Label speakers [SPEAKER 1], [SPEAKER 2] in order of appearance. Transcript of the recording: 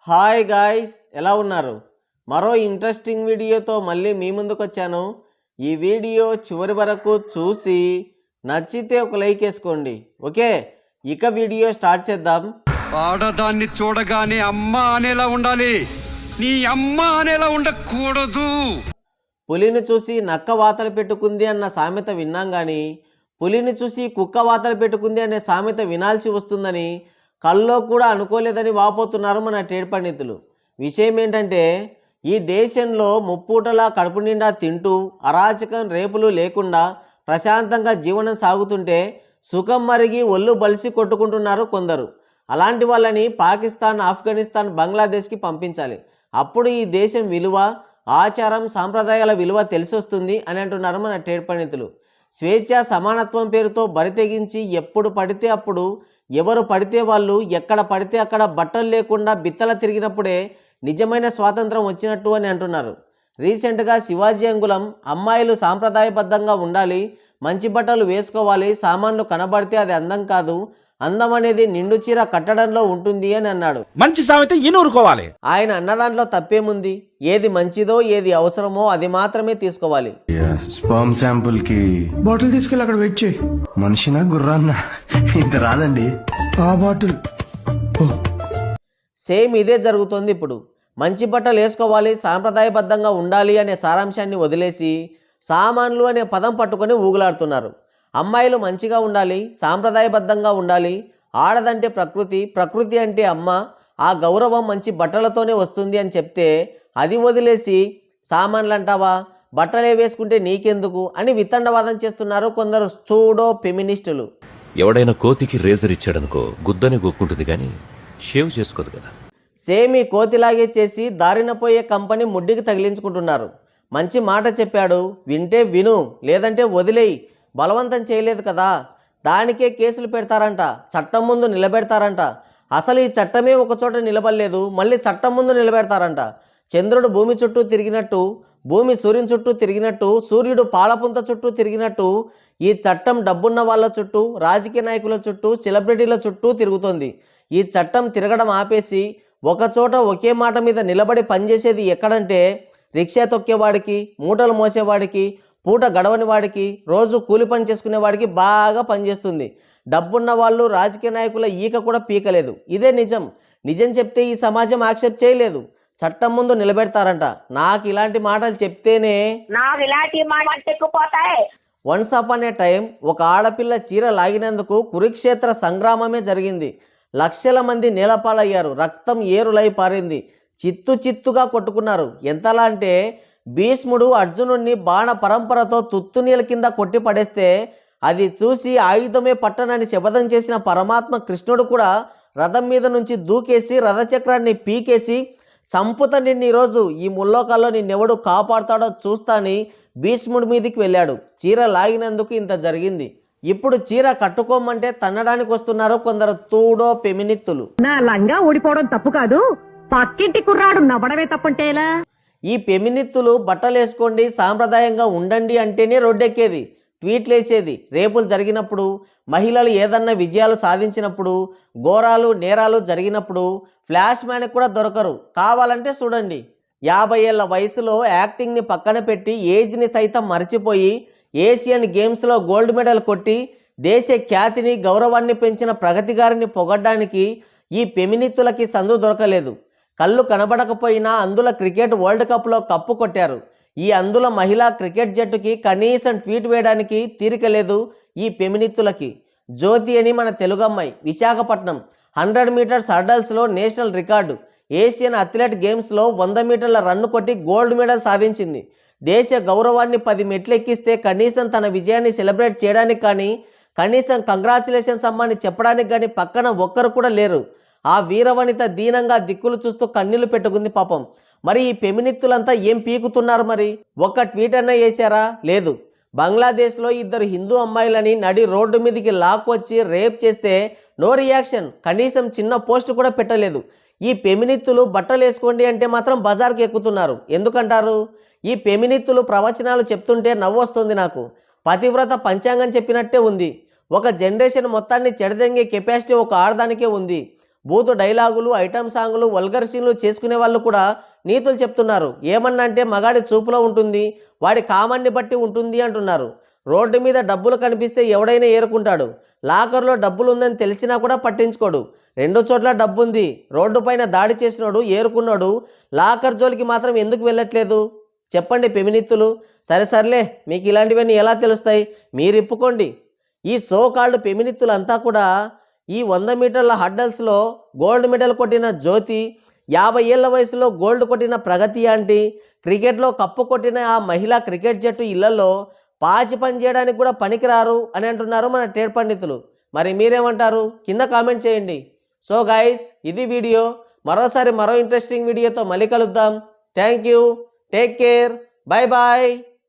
[SPEAKER 1] Hi guys, ఎలా ఉన్నారు? మరో ఇంట్రెస్టింగ్ వీడియోతో మళ్ళీ మీ ముందుకు వచ్చాను. ఈ వీడియో చివరి వరకు చూసి నచ్చితే ఒక లైక్ వేసుకోండి. ఓకే, ఇక వీడియో స్టార్ట్ చేద్దాం.
[SPEAKER 2] ఆడదాన్ని చూడగానే అమ్మ అనేలా ఉండాలి, నీ అమ్మ అనేలా ఉండకూడదు.
[SPEAKER 1] పులిని చూసి నక్క వాతలు పెట్టుకుంది అన్న సామెత విన్నాం కానీ పులిని చూసి కుక్క వాతలు పెట్టుకుంది అనే సామెత వినాల్సి వస్తుందని కల్లో కూడా అనుకోలేదని వాపోతున్నారు మన ట్రేడ్ పండితులు. విషయం ఏంటంటే, ఈ దేశంలో ముప్పూటలా కడుపు నిండా తింటూ అరాచకం రేపులు లేకుండా ప్రశాంతంగా జీవనం సాగుతుంటే సుఖం మరిగి ఒళ్ళు బలిసి కొట్టుకుంటున్నారు కొందరు. అలాంటి వాళ్ళని పాకిస్తాన్, ఆఫ్ఘనిస్తాన్, బంగ్లాదేశ్కి పంపించాలి. అప్పుడు ఈ దేశం విలువ, ఆచారం, సాంప్రదాయాల విలువ తెలిసొస్తుంది అని అంటున్నారు మన ట్రేడ్ పండితులు. స్వేచ్ఛ, సమానత్వం పేరుతో బరితెగించి ఎప్పుడు పడితే అప్పుడు, ఎవరు పడితే వాళ్ళు, ఎక్కడ పడితే అక్కడ బట్టలు లేకుండా బిత్తల తిరిగినప్పుడే నిజమైన స్వాతంత్రం వచ్చినట్టు అని అంటున్నారు. రీసెంట్గా శివాజీ అంగుళం అమ్మాయిలు సాంప్రదాయబద్ధంగా ఉండాలి, మంచి బట్టలు వేసుకోవాలి, సామాన్లు కనబడితే అది అందం కాదు, అందం అనేది నిండు చీర కట్టడంలో ఉంటుంది అని అన్నాడు.
[SPEAKER 3] మంచి సామెత ఈనూరుకోవాలి.
[SPEAKER 1] ఆయన అన్న దాంట్లో తప్పేముంది? ఏది మంచిదో, ఏది అవసరమో అది మాత్రమే తీసుకోవాలి.
[SPEAKER 4] స్పర్మ్ శాంపుల్ కి
[SPEAKER 5] బాటిల్ తీసుకెళ్ళి అక్కడ వెయిట్ చేయి.
[SPEAKER 4] మనిషినా గుర్రాన్న ఇంత రాదండి
[SPEAKER 5] ఆ బాటిల్.
[SPEAKER 1] సేమ్ ఇదే జరుగుతోంది ఇప్పుడు. మంచి బట్టలు వేసుకోవాలి, సాంప్రదాయబద్ధంగా ఉండాలి అనే సారాంశాన్ని వదిలేసి సామాన్లు అనే పదం పట్టుకొని ఊగులాడుతున్నారు. అమ్మాయిలు మంచిగా ఉండాలి, సాంప్రదాయబద్ధంగా ఉండాలి, ఆడదంటే ప్రకృతి, ప్రకృతి అంటే అమ్మ, ఆ గౌరవం మంచి బట్టలతోనే వస్తుంది అని చెప్తే అది వదిలేసి సామాన్లు అంటావా, బట్టలే వేసుకుంటే నీకెందుకు అని వితండవాదం చేస్తున్నారు కొందరు సూడో ఫెమినిస్టులు.
[SPEAKER 6] ఎవడైనా కోతికి రేజర్ ఇచ్చాడనుకో గుద్దనే గొక్కుంటుంది కానీ షేవ్ చేసుకోదు కదా.
[SPEAKER 1] సేమ్ ఈ కోతిలాగే చేసి దారిన పోయే కంపెనీ ముడ్డికి తగిలించుకుంటున్నారు. మంచి మాట చెప్పాడు, వింటే విను, లేదంటే వదిలేయి, బలవంతం చేయలేదు కదా, దానికే కేసులు పెడతారంట, చట్టం ముందు నిలబెడతారంట. అసలు ఈ చట్టమే ఒకచోట నిలబడలేదు, మళ్ళీ చట్టం ముందు నిలబెడతారంట. చంద్రుడు భూమి చుట్టూ తిరిగినట్టు, భూమి సూర్యుని చుట్టూ తిరిగినట్టు, సూర్యుడు పాలపుంత చుట్టూ తిరిగినట్టు ఈ చట్టం డబ్బున్న వాళ్ళ చుట్టూ, రాజకీయ నాయకుల చుట్టూ, సెలబ్రిటీల చుట్టూ తిరుగుతోంది. ఈ చట్టం తిరగడం ఆపేసి ఒకచోట ఒకే మాట మీద నిలబడి పనిచేసేది ఎక్కడంటే రిక్షా తొక్కేవాడికి, మూటలు మోసేవాడికి, పూట గడవని వాడికి, రోజు కూలి పని చేసుకునేవాడికి బాగా పనిచేస్తుంది. డబ్బున్న వాళ్ళు, రాజకీయ నాయకుల ఈక కూడా పీకలేదు. ఇదే నిజం. నిజం చెప్తే ఈ సమాజం యాక్సెప్ట్ చేయలేదు, చట్టం ముందు నిలబెడతారంట. నాకు ఇలాంటి మాటలు చెప్తేనే వన్స్ అపాన్ ఏ టైం ఒక ఆడపిల్ల చీర లాగినందుకు కురుక్షేత్ర సంగ్రామమే జరిగింది. లక్షల మంది నేలపాలయ్యారు, రక్తం ఏరులై పారింది, చిత్తు చిత్తుగా కొట్టుకున్నారు. ఎంతలా అంటే భీష్ముడు అర్జునుడిని బాణ పరంపరతో తుత్తునీల కింద కొట్టి పడేస్తే అది చూసి ఆయుధమే పట్టనని శపథం చేసిన పరమాత్మ కృష్ణుడు కూడా రథం మీద నుంచి దూకేసి రథచక్రాన్ని పీకేసి చంపుతా నిన్ను, ఈరోజు ఈ ముల్లోకాల్లో నిన్నెవడు కాపాడుతాడో చూస్తా అని భీష్ముడి మీదికి వెళ్ళాడు. చీర లాగినందుకు ఇంత జరిగింది. ఇప్పుడు చీర కట్టుకోమంటే తన్నడానికి వస్తున్నారు కొందరు తూడో ఫెమినిస్టులు.
[SPEAKER 7] నా లంగా ఊడిపోవడం తప్పు కాదు, పక్కింటి కుర్రాడు నవ్వడమే తప్పంటేలా.
[SPEAKER 1] ఈ ఫెమినిస్టులు బట్టలు వేసుకోండి, సాంప్రదాయంగా ఉండండి అంటేనే రోడ్డెక్కేది, ట్వీట్లు వేసేది. రేపులు జరిగినప్పుడు, మహిళలు ఏదన్నా విజయాలు సాధించినప్పుడు, ఘోరాలు నేరాలు జరిగినప్పుడు ఫ్లాష్ మ్యాన్కి కూడా దొరకరు. కావాలంటే చూడండి. 50 ఏళ్ల వయసులో యాక్టింగ్ని పక్కన పెట్టి ఏజ్ని సైతం మర్చిపోయి ఏషియన్ గేమ్స్లో గోల్డ్ మెడల్ కొట్టి దేశ ఖ్యాతిని, గౌరవాన్ని పెంచిన ప్రగతి గారిని పొగడ్డానికి ఈ ఫెమినిస్టులకి సందు దొరకలేదు. కళ్ళు కనబడకపోయినా అందుల క్రికెట్ వరల్డ్ కప్లో కప్పు కొట్టారు. ఈ అందుల మహిళా క్రికెట్ జట్టుకి కనీసం ట్వీట్ వేయడానికి తీరిక లేదు ఈ ఫెమినిస్టులకి. జ్యోతి అని మన తెలుగు అమ్మాయి విశాఖపట్నం 100 మీటర్స్ హర్డల్స్లో నేషనల్ రికార్డు, ఏషియన్ అథ్లెట్ గేమ్స్లో 100 మీటర్ల రన్ను కొట్టి గోల్డ్ మెడల్ సాధించింది. దేశ గౌరవాన్ని 10 మెట్లు ఎక్కిస్తే కనీసం తన విజయాన్ని సెలబ్రేట్ చేయడానికి కానీ, కనీసం కంగ్రాచులేషన్స్ అమ్మని చెప్పడానికి కానీ పక్కన ఒక్కరు కూడా లేరు. ఆ వీరవనిత దీనంగా దిక్కులు చూస్తూ కన్నీళ్లు పెట్టుకుంది పాపం. మరి ఈ ఫెమినిస్టులంతా ఏం పీకుతున్నారు? మరి ఒక్క ట్వీట్ అన్నా చేశారా? లేదు. బంగ్లాదేశ్లో 2 హిందూ అమ్మాయిలని నడి రోడ్డు మీదకి లాక్కొచ్చి రేప్ చేస్తే నో రియాక్షన్, కనీసం చిన్న పోస్ట్ కూడా పెట్టలేదు. ఈ ఫెమినిస్టులు బట్టలు వేసుకోండి అంటే మాత్రం బజార్కి ఎక్కుతున్నారు. ఎందుకంటారు? ఈ ఫెమినిస్టులు ప్రవచనాలు చెప్తుంటే నవ్వు వస్తుంది నాకు. పతివ్రత పంచాంగం చెప్పినట్టే ఉంది. ఒక జనరేషన్ మొత్తాన్ని చెడదెంగే కెపాసిటీ ఒక ఆడదానికే ఉంది. బూతు డైలాగులు, ఐటమ్ సాంగులు, వల్గర్ సీన్లు చేసుకునే వాళ్ళు కూడా నీతులు చెప్తున్నారు. ఏమన్నా అంటే మగాడి చూపులో ఉంటుంది, వాడి కామాన్ని బట్టి ఉంటుంది అంటున్నారు. రోడ్డు మీద డబ్బులు కనిపిస్తే ఎవడైనా ఏరుకుంటాడు. లాకర్లో డబ్బులు ఉందని తెలిసినా కూడా పట్టించుకోడు. 2 చోట్ల డబ్బుంది, రోడ్డు పైన దాడి చేసినోడు ఏరుకున్నాడు, లాకర్ జోలికి మాత్రం ఎందుకు వెళ్ళట్లేదు చెప్పండి ఫెమినిస్టులు. సరేలే, మీకు ఇలాంటివన్నీ ఎలా తెలుస్తాయి, మీరు ఇప్పుకోండి. ఈ సో కాల్డ్ ఫెమినిస్టులంతా కూడా ఈ 100 మీటర్ల హడ్డల్స్లో గోల్డ్ మెడల్ కొట్టిన జ్యోతి, 50 ఏళ్ల వయసులో గోల్డ్ కొట్టిన ప్రగతి ఆంటీ, క్రికెట్లో కప్పు కొట్టిన ఆ మహిళా క్రికెట్ జట్టు ఇళ్లలో పాచి పని చేయడానికి కూడా పనికిరారు అని అంటున్నారు మన ట్రేడ్ పండితులు. మరి మీరేమంటారు కింద కామెంట్ చేయండి. సో గైస్, ఇది వీడియో. మరోసారి మరో ఇంట్రెస్టింగ్ వీడియోతో మళ్ళీ కలుద్దాం. Thank you, take care, bye bye.